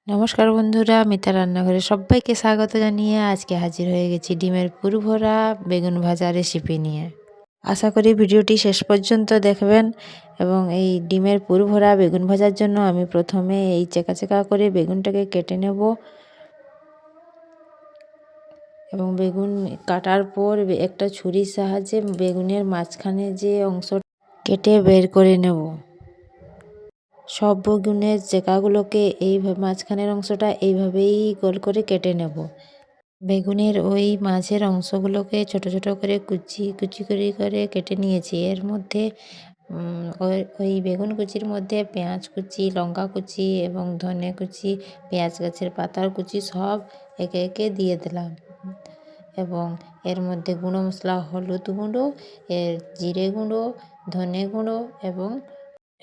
নমস্কার বন্ধুরা, মিতা রান্নাঘরে সবাইকে স্বাগত জানিয়ে আজকে হাজির হয়ে গেছি ডিমের পুর ভরা বেগুন ভাজা রেসিপি নিয়ে। আশা করি ভিডিওটি শেষ পর্যন্ত দেখবেন। এবং এই ডিমের পুর ভরা বেগুন ভাজার জন্য আমি প্রথমে এই চেকা চেকা করে বেগুনটাকে কেটে নেব এবং বেগুন কাটার পর একটা ছুরির সাহায্যে বেগুনের মাঝখানে যে অংশ কেটে বের করে নেব। সব বেগুনের চেকাগুলোকে মাঝখানের অংশটা এইভাবেই গোল করে কেটে নেব। বেগুনের ওই মাঝের অংশগুলোকে ছোট ছোট করে কুচি কুচি করে কেটে নিয়েছি। এর মধ্যে ওই বেগুন কুচির মধ্যে পেঁয়াজ কুচি, লঙ্কা কুচি এবং ধনে কুচি, পেঁয়াজ গাছের পাতার কুচি সব একে একে দিয়ে দিলাম। এবং এর মধ্যে গুঁড়ো মশলা, হলুদ গুঁড়ো, জিরে গুঁড়ো, ধনে গুঁড়ো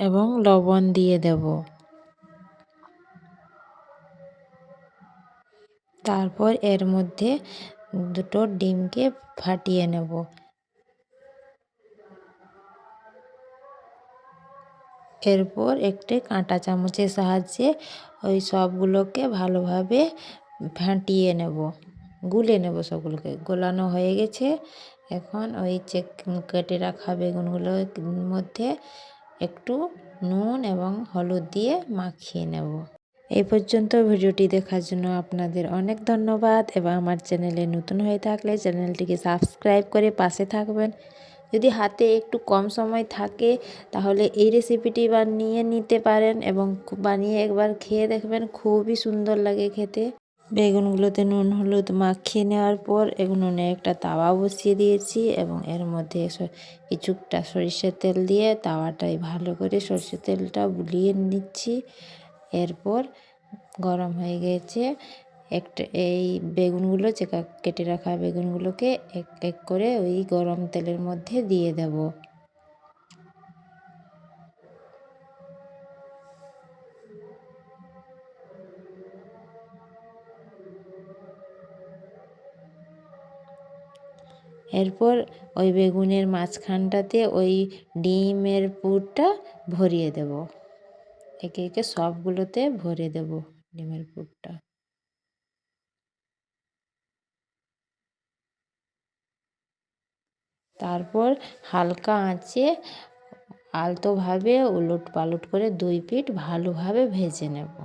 এবং লবণ দিয়ে দেব। তারপর এর মধ্যে দুটো ডিমকে ফাটিয়ে নেব। এরপর একটি কাঁটা চামচের সাহায্যে ওই সবগুলোকে ভালোভাবে ফাটিয়ে নেব, গুলে নেব। সবগুলোকে গোলানো হয়ে গেছে। এখন ওই কেটে রাখা বেগুনগুলোর মধ্যে একটু নুন এবং হলুদ দিয়ে মাখিয়ে নেব। এই পর্যন্ত ভিডিওটি দেখার জন্য আপনাদের অনেক ধন্যবাদ। এবং আমার চ্যানেলে নতুন হয়ে থাকলে চ্যানেলটিকে সাবস্ক্রাইব করে পাশে থাকবেন। যদি হাতে একটু কম সময় থাকে তাহলে এই রেসিপিটি বানিয়ে নিতে পারেন এবং বানিয়ে একবার খেয়ে দেখবেন, খুবই সুন্দর লাগে খেতে। বেগুনগুলোতে নুন হলুদ মাখিয়ে নেওয়ার পর নুনে একটা তাওয়া বসিয়ে দিয়েছি এবং এর মধ্যে কিছুটা সরিষার তেল দিয়ে তাওয়াটাই ভালো করে সরষের তেলটা বুলিয়ে নিচ্ছি। এরপর গরম হয়ে গেছে। এই বেগুনগুলো কেটে রাখা বেগুনগুলোকে এক এক করে ওই গরম তেলের মধ্যে দিয়ে দেব। এরপর ওই বেগুনের মাঝখানটাতে ওই ডিমের পুরটা ভরিয়ে দেব। একে একে সবগুলোতে ভরে দেব ডিমের পুরটা। তারপর হালকা আঁচে আলতোভাবে উলট পালট করে দুই পিঠ ভালোভাবে ভেজে নেব।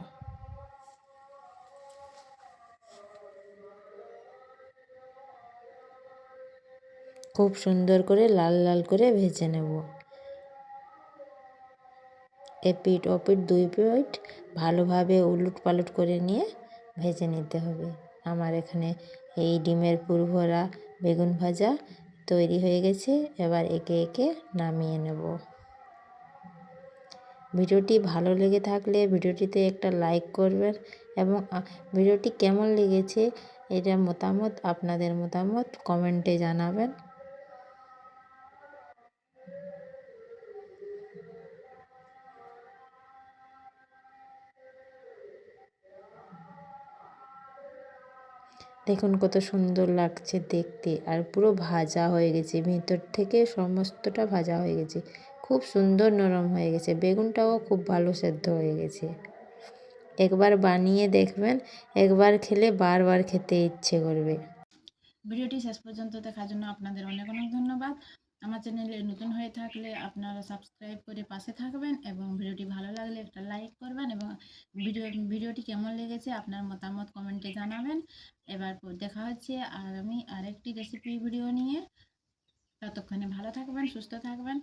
খুব সুন্দর করে লাল লাল করে ভেজে নেব। এপিঠ ওপিঠ দুই পিঠ ভালোভাবে উলট পালট করে নিয়ে ভেজে নিতে হবে। আমার এখানে এই ডিমের পুর ভরা বেগুন ভাজা তৈরি হয়ে গেছে। এবার একে একে নামিয়ে নেব। ভিডিওটি ভালো লেগে থাকলে ভিডিওটিতে একটা লাইক করবেন এবং ভিডিওটি কেমন লেগেছে এটা আপনাদের মতামত কমেন্টে জানাবেন। দেখুন কত সুন্দর লাগছে দেখতে, আর পুরো ভাজা হয়ে গেছে, ভিতর থেকে সমস্তটা ভাজা হয়ে গেছে, খুব সুন্দর নরম হয়ে গেছে, বেগুনটাও খুব ভালো সেদ্ধ হয়ে গেছে। একবার বানিয়ে দেখবেন, একবার খেলে বারবার খেতে ইচ্ছে করবে। ভিডিওটি শেষ পর্যন্ত দেখার জন্য আপনাদের অনেক অনেক ধন্যবাদ। আমার চ্যানেলে নতুন হয়ে থাকলে আপনারা সাবস্ক্রাইব করে পাশে থাকবেন এবং ভিডিওটি ভালো লাগলে একটা লাইক করবেন এবং ভিডিওটি কেমন লেগেছে আপনার মতামত কমেন্টে জানাবেন। এবার দেখা হচ্ছে আগামী আরেকটি রেসিপি ভিডিও নিয়ে। ততক্ষণে ভালো থাকবেন, সুস্থ থাকবেন।